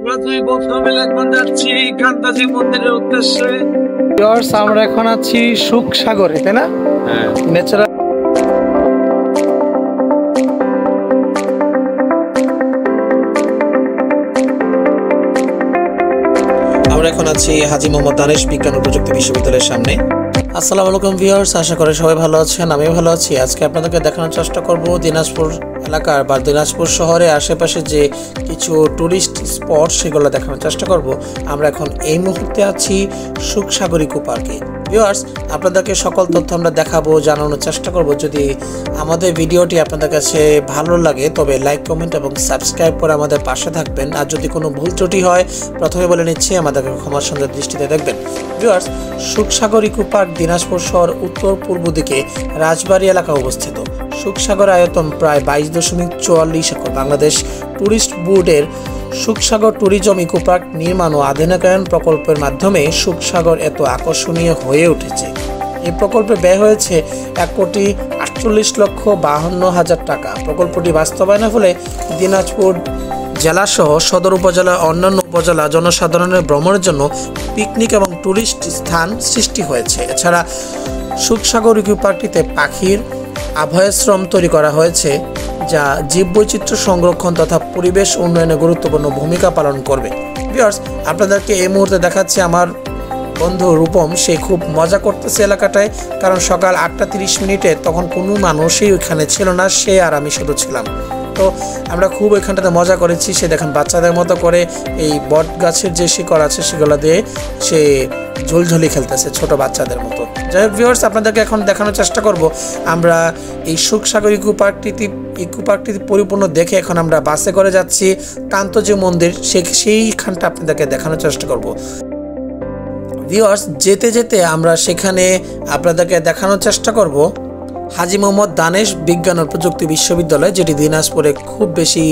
আমরা দুই বন্ধু মিলে এখন যাচ্ছি কান্তাজি মন্দিরের উদ্দেশ্যে। আমরা এখন আছি সুখসাগরে, তাই না? হ্যাঁ। ন্যাচারাল আমরা এখন আছি হাজী মোহাম্মদ দানেশ বিজ্ঞান ও প্রযুক্তি বিশ্ববিদ্যালয়ের সামনে। আসসালামু আলাইকুম ভিউয়ার্স, আশা করি সবাই ভালো আছেন। আমিও ভালো আছি। আজকে আপনাদেরকে দেখানোর চেষ্টা করব দিনাজপুর এলাকার বা দিনাজপুর শহরের আশেপাশে যে কিছু টুরিস্ট স্পট সেগুলো দেখানোর চেষ্টা করব। আমরা এখন এই মুহূর্তে আছি সুখসাগর ইকো পার্কে। ভিউয়ার্স, আপনাদেরকে সকল তথ্য আমরা দেখাবো, জানানোর চেষ্টা করব। যদি আমাদের ভিডিওটি আপনাদের কাছে ভালো লাগে তবে লাইক, কমেন্ট এবং সাবস্ক্রাইব করে আমাদের পাশে থাকবেন। আর যদি কোনো ভুল ত্রুটি হয় প্রথমে বলে নিচ্ছি, আমাদেরকে ক্ষমার সুন্দর দৃষ্টিতে দেখবেন। Viewers, Sukhsagar eco park Dinajpur শহর উত্তর পূর্ব দিকে রাজবাড়ী এলাকা অবস্থিত। সুখসাগর আয়তন প্রায় 22.44 একর। বাংলাদেশ ট্যুরিস্ট বোর্ডের সুখসাগর ট্যুরিজম ইকো পার্ক নির্মাণ ও আধুনিকায়ন প্রকল্পের মাধ্যমে সুখসাগর এত আকর্ষণীয় হয়ে উঠেছে। এই প্রকল্পে ব্যয় হয়েছে 1,48,52,000 টাকা। প্রকল্পটি বাস্তবায়নের ফলে দিনাজপুর জেলাসহ সদর উপজেলার অন্যান্য উপজেলা জনসাধারণের ভ্রমণের জন্য পিকনিক এবং ট্যুরিস্ট স্থান সৃষ্টি হয়েছে। এছাড়া সুখসাগর ইকো পার্কটিতে পাখির আভয়াশ্রম তৈরি করা হয়েছে, যা জীববৈচিত্র্য সংরক্ষণ তথা পরিবেশ উন্নয়নে গুরুত্বপূর্ণ ভূমিকা পালন করবে। ভিউয়ার্স, আপনাদেরকে এই মুহূর্তে দেখাচ্ছি আমার বন্ধু রূপম। সে খুব মজা করতেছে এলাকাটায়, কারণ সকাল 8:30 তখন কোনো মানুষই ওইখানে ছিল না, সে আর আমি শুধু ছিলাম। তো আমরা খুব ওইখানটাতে মজা করেছি। সে দেখেন বাচ্চাদের মতো করে এই বট গাছের যে শিকড় আছে সেগুলো দিয়ে সে ঝুলঝুলি খেলতেছে ছোট বাচ্চাদের মতো। যাই হোক ভিউয়ার্স, আপনাদেরকে এখন দেখানোর চেষ্টা করব আমরা এই সুখসাগর ইকো পার্কটি পরিপূর্ণ দেখে এখন আমরা বাসে করে যাচ্ছি কান্তজি মন্দির, সেইখানটা আপনাদেরকে দেখানোর চেষ্টা করব। ভিউয়ার্স, যেতে যেতে আমরা সেখানে আপনাদেরকে দেখানোর চেষ্টা করব হাজী মোহাম্মদ দানেশ বিজ্ঞান ও প্রযুক্তি বিশ্ববিদ্যালয়, যেটি দিনাজপুরে খুব বেশি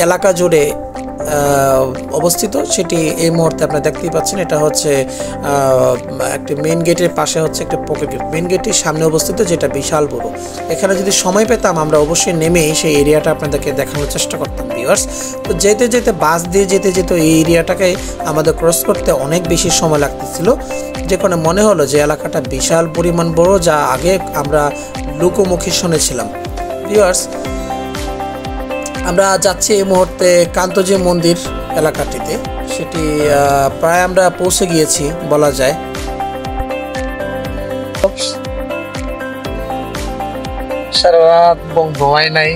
এলাকা জুড়ে অবস্থিত। সেটি এই মুহূর্তে আপনারা দেখতেই পাচ্ছেন। এটা হচ্ছে একটি মেন গেটের পাশে হচ্ছে একটা পকেট গেট। মেন গেটের সামনে অবস্থিত, যেটা বিশাল বড়। এখানে যদি সময় পেতাম আমরা অবশ্যই নেমে সেই এরিয়াটা আপনাদেরকে দেখানোর চেষ্টা করতাম ভিউয়ার্স। তো যেতে যেতে বাস দিয়ে যেতে যেতে এই এরিয়াটাকে আমাদের ক্রস করতে অনেক বেশি সময় লাগতেছিল, যে কারণে মনে হলো যে এলাকাটা বিশাল পরিমাণ বড়, যা আগে আমরা লোকমুখে শুনেছিলাম। ভিউয়ার্স, আমরা যাচ্ছি এই মুহূর্তে কান্তজি মন্দির এলাকাটিতে। সেটি প্রায় আমরা পৌঁছে গিয়েছি বলা যায়। সারা রাত ঘুমাই নাই।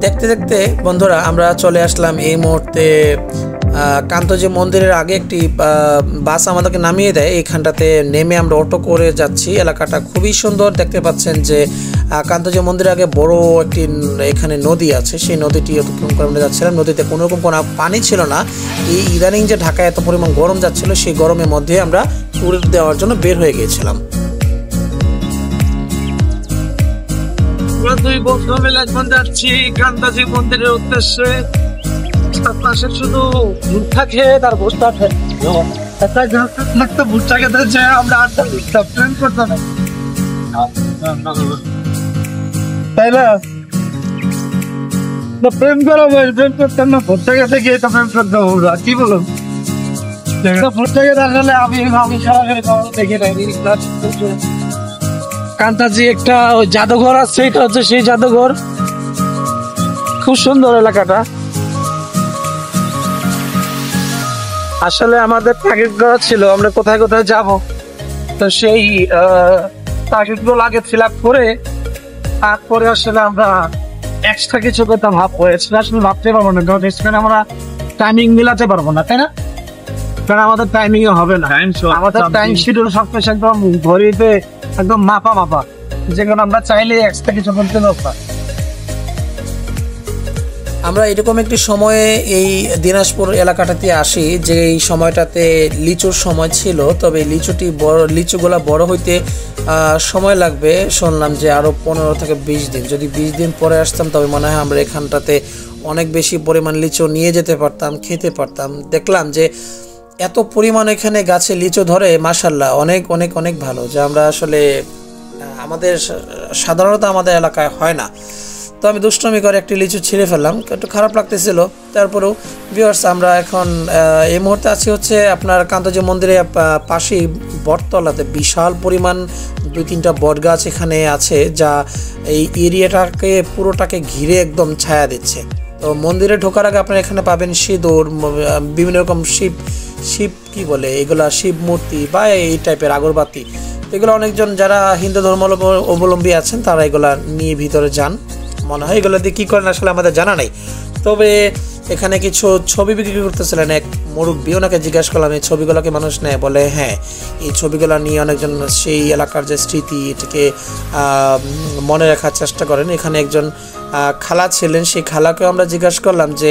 দেখতে দেখতে বন্ধুরা আমরা চলে আসলাম এই মুহূর্তে কান্তজি মন্দিরের আগে। একটি বাস আমাদেরকে নামিয়ে দেয়। এইখানটাতে নেমে আমরা অটো করে যাচ্ছি। এলাকাটা খুবই সুন্দর। দেখতে পাচ্ছেন যে কান্তজি মন্দিরের আগে বড় একটি এখানে নদী আছে, সেই নদীটি অতিক্রম করে আমরা যাচ্ছিলাম। নদীতে কোনো রকম কোনো পানি ছিল না। এই ইদানিং যে ঢাকায় এত পরিমাণ গরম যাচ্ছিল, সেই গরমের মধ্যে আমরা ট্যুর দেওয়ার জন্য বের হয়ে গিয়েছিলাম। আমরা দুই বন্ধু মিলে এখন যাচ্ছি কান্তাজি মন্দিরের উদ্দেশ্যে। পাশে শুধু ভুট্টা খেয়ে তার বসটা ভুট্টা খেতে চাই আমরা আড্ডা দিতাম, প্রেম করতাম না, তাই না? প্রেম করা ভাই, প্রেম করতাম না, ভুট্টা খেতে গিয়ে তো প্রেম করতে হবে। কি বলুন, ভুট্টা খেতে আসলে আমি সারা দেখে নাই। কান্তাজি একটা ওই জাদুঘর আছে, এটা হচ্ছে সেই জাদুঘর। খুব সুন্দর এলাকাটা। আসলে আমাদের টার্গেট করা ছিল আমরা কোথায় কোথায় যাব, তো সেই টার্গেট গুলো আগে ফিল আপ করে তারপরে আসলে আমরা এক্সট্রা কিছু করতে ভাববো। আসলে ভাবতে পারবো না, কারণ এখানে আমরা টাইমিং মিলাতে পারবো না, তাই না? কারণ আমাদের টাইমিং হবে না। আমাদের টাইম শিডিউল সবকিছু একদম ঘড়িতে একদম মাপা, যেখানে আমরা চাইলে এক্সট্রা কিছু করতে পারবো না। আমরা এরকম একটি সময়ে এই দিনাজপুর এলাকাটাতে আসি যে এই সময়টাতে লিচুর সময় ছিল, তবে লিচুগুলা বড় হইতে সময় লাগবে। শুনলাম যে আরও 15 থেকে 20 দিন। যদি 20 দিন পরে আসতাম তবে মনে হয় আমরা এখানটাতে অনেক বেশি পরিমাণ লিচু নিয়ে যেতে পারতাম, খেতে পারতাম। দেখলাম যে এত পরিমাণ এখানে গাছে লিচু ধরে, মাশাল্লাহ, অনেক অনেক অনেক ভালো, যে আমরা আসলে আমাদের সাধারণত আমাদের এলাকায় হয় না। তো আমি দুষ্টমি করে একটি লিচু ছিঁড়ে ফেললাম, একটু খারাপ লাগতেছিল। তারপরেও ভিউয়ার্স, আমরা এখন এই মুহূর্তে আছি হচ্ছে আপনার কান্তজি মন্দিরের পাশেই বটতলাতে। বিশাল পরিমাণ 2-3টা বট গাছ এখানে আছে, যা এই এরিয়াটাকে পুরোটাকে ঘিরে একদম ছায়া দিচ্ছে। তো মন্দিরে ঢোকার আগে আপনারা এখানে পাবেন সিঁদুর, বিভিন্ন রকম শিব কি বলে এগুলা, শিব মূর্তি বা এই টাইপের আগরবাতি। এগুলো অনেকজন যারা হিন্দু ধর্ম অবলম্বী আছেন তারা এগুলা নিয়ে ভিতরে যান। মনে হয় এগুলো দিয়ে কী করেন আসলে আমাদের জানা নেই। তবে এখানে কিছু ছবি বিক্রি করতেছিলেন এক মুরব্বী, ওনাকে জিজ্ঞাসা করলাম এই ছবিগুলোকে মানুষ নেয়? বলে হ্যাঁ, এই ছবিগুলো নিয়ে অনেকজন সেই এলাকার যে স্মৃতি এটাকে মনে রাখার চেষ্টা করেন। এখানে একজন খালা ছিলেন, সেই খালাকেও আমরা জিজ্ঞাসা করলাম যে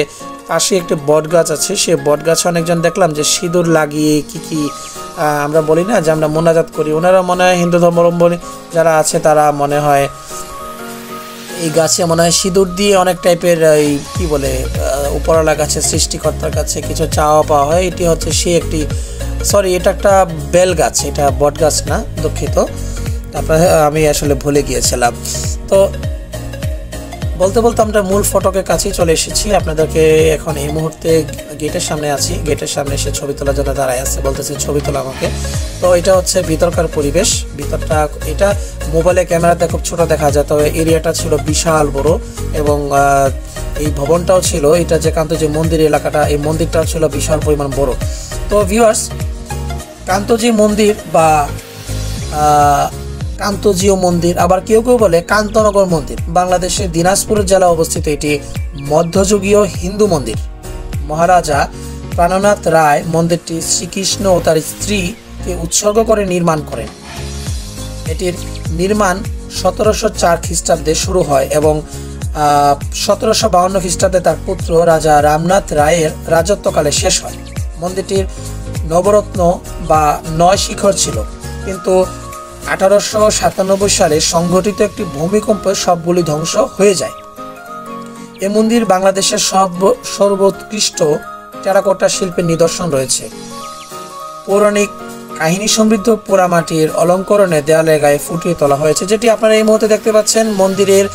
পাশে একটি বট গাছ আছে, সেই বট গাছে অনেকজন দেখলাম যে সিঁদুর লাগিয়ে কি আমরা বলি না যে আমরা মোনাজাত করি, ওনারা মনে হয় হিন্দু ধর্মাবলম্বী যারা আছে তারা মনে হয় এই গাছে মনে হয় সিঁদুর দিয়ে অনেক টাইপের এই কী বলে উপরওয়ালা গাছে সৃষ্টিকর্তার কাছে কিছু চাওয়া পাওয়া হয়। এটি হচ্ছে সে একটি এটা একটা বেল গাছ, এটা বট গাছ না, দুঃখিত, তারপরে আমি আসলে ভুলে গিয়েছিলাম। তো বলতে বলতে আমরা মূল ফটকের কাছেই চলে এসেছি। আপনাদেরকে এখন এই মুহূর্তে গেটের সামনে আছি, গেটের সামনে এসে ছবি তোলার জন্য দাঁড়ায় আছে, বলতেছে ছবি তোলা আমাকে। তো এটা হচ্ছে ভিতরকার পরিবেশ। ভিতরটা এটা মোবাইলে ক্যামেরাতে খুব ছোট দেখা যায়, তবে এরিয়াটা ছিল বিশাল বড় এবং এই ভবনটাও ছিল, এটা যে কান্তজি মন্দির এলাকাটা, এই মন্দিরটাও ছিল বিশাল পরিমাণ বড়। তো ভিউয়ার্স, কান্তজি মন্দির বা কান্তজিও মন্দির, আবার কেউ কেউ বলে কান্তনগর মন্দির, বাংলাদেশের দিনাজপুর জেলা অবস্থিত এটি মধ্যযুগীয় হিন্দু মন্দির। মহারাজা প্রাণনাথ রায় মন্দিরটি শ্রীকৃষ্ণ ও তার স্ত্রীকে উৎসর্গ করে নির্মাণ করেন। এটির নির্মাণ 1704 খ্রিস্টাব্দে শুরু হয় এবং 1752 খ্রিস্টাব্দে তার পুত্র রাজা রামনাথ রায়ের রাজত্বকালে শেষ হয়। মন্দিরটির নবরত্ন বা 9 শিখর ছিল, কিন্তু 1897 সালে সংঘটিত একটি ভূমিকম্পে সবগুলি ধ্বংস হয়ে যায়। এ মন্দির বাংলাদেশের সর্বোৎকৃষ্ট টেরাকোটা শিল্পের নিদর্শন রয়েছে। পৌরাণিক কাহিনী সমৃদ্ধ পোড়ামাটির অলঙ্করণে দেয়ালে গায়ে ফুটিয়ে তোলা হয়েছে, যেটি আপনারা এই মুহূর্তে দেখতে পাচ্ছেন। মন্দিরের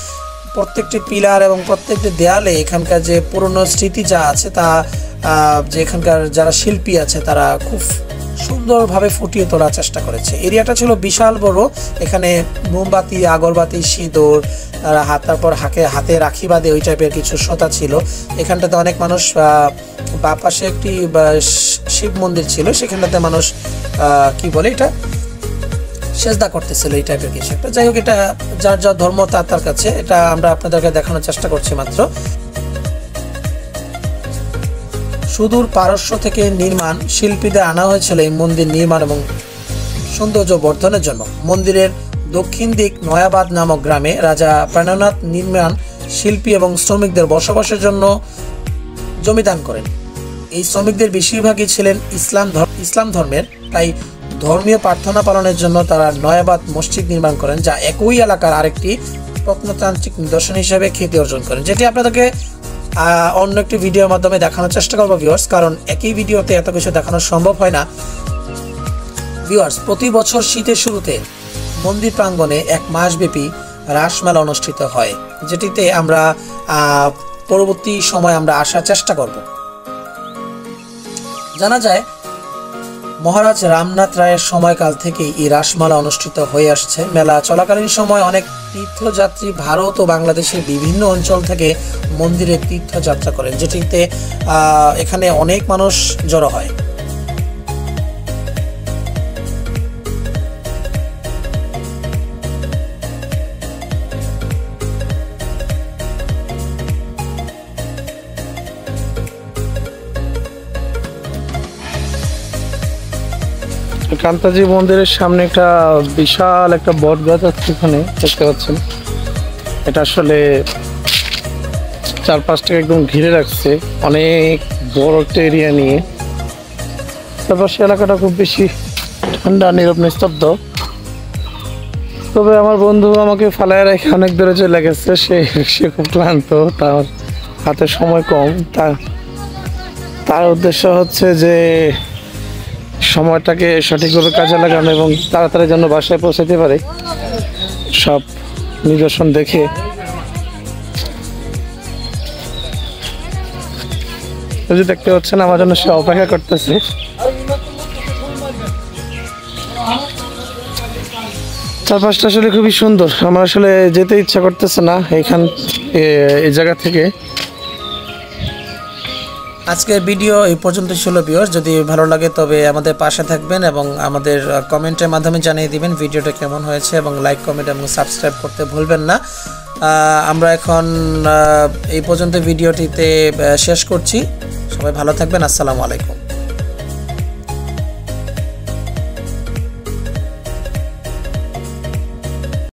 প্রত্যেকটি পিলার এবং প্রত্যেকটি দেয়ালে এখানকার যে পুরনো স্মৃতি যা আছে তা যে এখানকার যারা শিল্পী আছে তারা খুব সুন্দরভাবে ফুটিয়ে তোলার চেষ্টা করেছে। এরিয়াটা ছিল বিশাল বড়, এখানে মোমবাতি, আগরবাতি, সিঁদুর, তারপর হাতে রাখি বাঁধে ওই টাইপের কিছু সোতা ছিল। এখানটাতে অনেক মানুষ, বা পাশে একটি শিব মন্দির ছিল, সেখানটাতে মানুষ কি বলে এটা সেজদা করতেছিল, এই টাইপের কিছু একটা। যাই হোক, এটা যার যার ধর্ম তার কাছে, এটা আমরা আপনাদেরকে দেখানোর চেষ্টা করছি মাত্র। সুদূর পারস্য থেকে নির্মাণ শিল্পীদের আনা হয়েছিল এই মন্দির নির্মাণ এবং সৌন্দর্য বর্ধনের জন্য। মন্দিরের দক্ষিণ দিক নয়াবাদ নামক গ্রামে রাজা প্রাণনাথ নির্মাণ শিল্পী এবং শ্রমিকদের বসবাসের জন্য জমি দান করেন। এই শ্রমিকদের বেশিরভাগই ছিলেন ইসলাম ধর্মের, তাই ধর্মীয় প্রার্থনা পালনের জন্য তারা নয়াবাদ মসজিদ নির্মাণ করেন, যা একই এলাকার আরেকটি প্রত্নতান্ত্রিক নিদর্শন হিসেবে খ্যাতি অর্জন করেন, যেটি আপনাদেরকে অন্য একটি ভিডিওর মাধ্যমে দেখানোর চেষ্টা করবো ভিউয়ার্স, কারণ একই ভিডিওতে এত কিছু দেখানো সম্ভব হয় না। ভিউয়ার্স, প্রতি বছর শীতের শুরুতে মন্দির প্রাঙ্গণে 1 মাসব্যাপী রাসমেলা অনুষ্ঠিত হয়, যেটিতে আমরা পরবর্তী সময় আমরা আসার চেষ্টা করব। জানা যায় মহারাজ রামনাথ রায়ের সময়কাল থেকেই এই রাসমেলা অনুষ্ঠিত হয়ে আসছে। মেলা চলাকালীন সময় অনেক তীর্থযাত্রী ভারত ও বাংলাদেশের বিভিন্ন অঞ্চল থেকে মন্দিরে তীর্থযাত্রা করেন, যেটিতে এখানে অনেক মানুষ জড়ো হয়। কান্তাজি মন্দিরের সামনে একটা বিশাল একটা বট গাছ আছে, এখানে দেখতে পাচ্ছেন। এটা আসলে চারপাশটাকে একদম ঘিরে রাখছে, অনেক বড় একটা এরিয়া নিয়ে। তারপর সে এলাকাটা খুব বেশি ঠান্ডা, নীরব, নিস্তব্ধ। তবে আমার বন্ধু আমাকে ফালায় রেখে অনেক দূরে চলে গেছে, সে খুব ক্লান্ত, তার হাতে সময় কম। তার উদ্দেশ্য হচ্ছে যে সময়টাকে সঠিকভাবে কাজে লাগানো এবং তাড়াতাড়ি যেন বাসায় পৌঁছাতে পারে সব নিদর্শন দেখে যদি দেখতে পাচ্ছেন আমার জন্য সে অপেক্ষা করতেছে। চারপাশটা আসলে খুবই সুন্দর, আমার আসলে যেতে ইচ্ছা করতেছে না এই জায়গা থেকে। আজকের ভিডিও এই পর্যন্ত ছিল ভিউয়ার্স। যদি ভালো লাগে তবে আমাদের পাশে থাকবেন এবং আমাদের কমেন্টের মাধ্যমে জানিয়ে দিবেন ভিডিওটা কেমন হয়েছে, এবং লাইক, কমেন্ট এবং সাবস্ক্রাইব করতে ভুলবেন না। আমরা এখন এই পর্যন্ত ভিডিওটিতে শেষ করছি। সবাই ভালো থাকবেন। আসসালামু আলাইকুম।